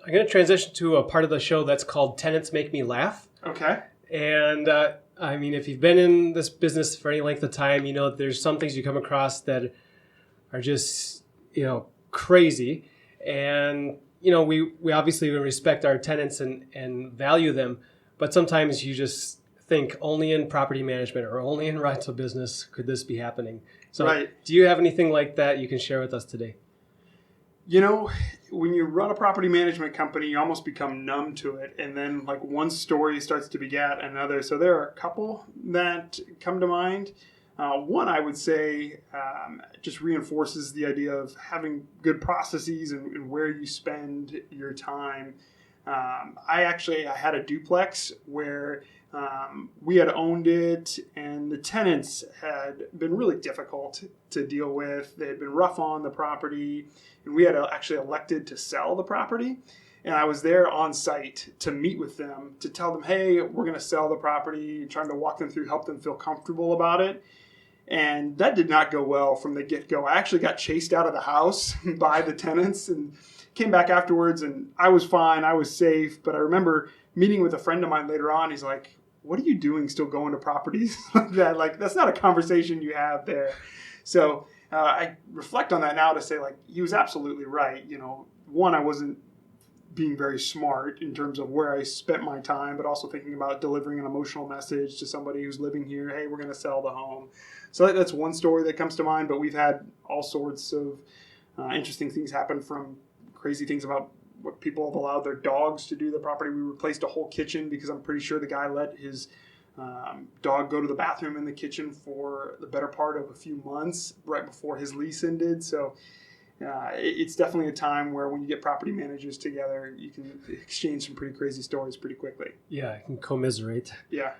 I'm going to transition to a part of the show that's called Tenants Make Me Laugh. Okay. And I mean, if you've been in this business for any length of time, you know there's some things you come across that are just, crazy. And, we obviously respect our tenants and value them. But sometimes you just think only in property management or only in rental business could this be happening. So right. Do you have anything like that you can share with us today? When you run a property management company, you almost become numb to it. And then like one story starts to beget another. So there are a couple that come to mind. One, I would say, just reinforces the idea of having good processes and where you spend your time. I had a duplex where we had owned it, and the tenants had been really difficult to deal with. They had been rough on the property, and we had actually elected to sell the property. And I was there on site to meet with them, to tell them, hey, we're going to sell the property, trying to walk them through, help them feel comfortable about it. And that did not go well from the get-go. I actually got chased out of the house by the tenants and came back afterwards, and I was fine. I was safe. But I remember meeting with a friend of mine later on. He's like, what are you doing still going to properties like that? Like, that's not a conversation you have there. So I reflect on that now to say, like, he was absolutely right. One, I wasn't being very smart in terms of where I spent my time, but also thinking about delivering an emotional message to somebody who's living here. Hey, we're going to sell the home. So that's one story that comes to mind, but we've had all sorts of interesting things happen, from crazy things about what people have allowed their dogs to do to the property. We replaced a whole kitchen because I'm pretty sure the guy let his dog go to the bathroom in the kitchen for the better part of a few months right before his lease ended. So it's definitely a time where when you get property managers together, you can exchange some pretty crazy stories pretty quickly. Yeah, I can commiserate. Yeah.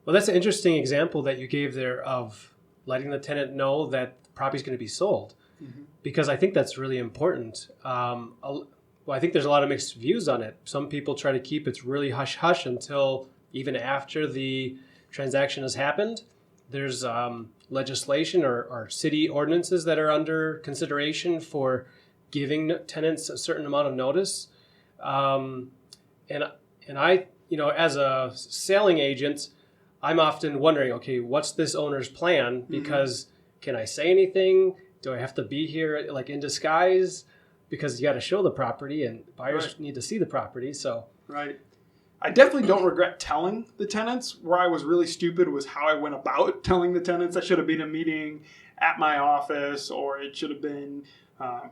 Well, that's an interesting example that you gave there of letting the tenant know that the property is going to be sold, because I think that's really important. Well, I think there's a lot of mixed views on it. Some people try to keep it really hush-hush until even after the transaction has happened. There's legislation or city ordinances that are under consideration for giving tenants a certain amount of notice. And I, as a selling agent, I'm often wondering, okay, what's this owner's plan? Because can I say anything? Do I have to be here like in disguise? Because you got to show the property, and buyers need to see the property. So right. I definitely don't regret telling the tenants. Where I was really stupid was how I went about telling the tenants. I should have been a meeting at my office, or it should have been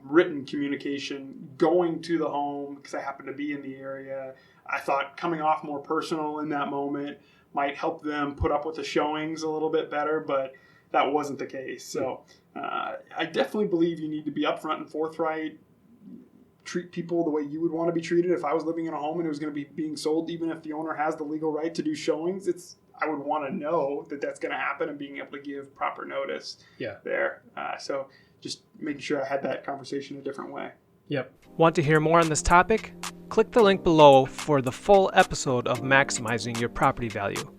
written communication going to the home because I happened to be in the area. I thought coming off more personal in that moment might help them put up with the showings a little bit better, but that wasn't the case. So I definitely believe you need to be upfront and forthright. Treat people the way you would want to be treated. If I was living in a home and it was going to be being sold, even if the owner has the legal right to do showings, I would want to know that that's going to happen and being able to give proper notice there. So just making sure I had that conversation a different way. Yep. Want to hear more on this topic? Click the link below for the full episode of Maximizing Your Property Value.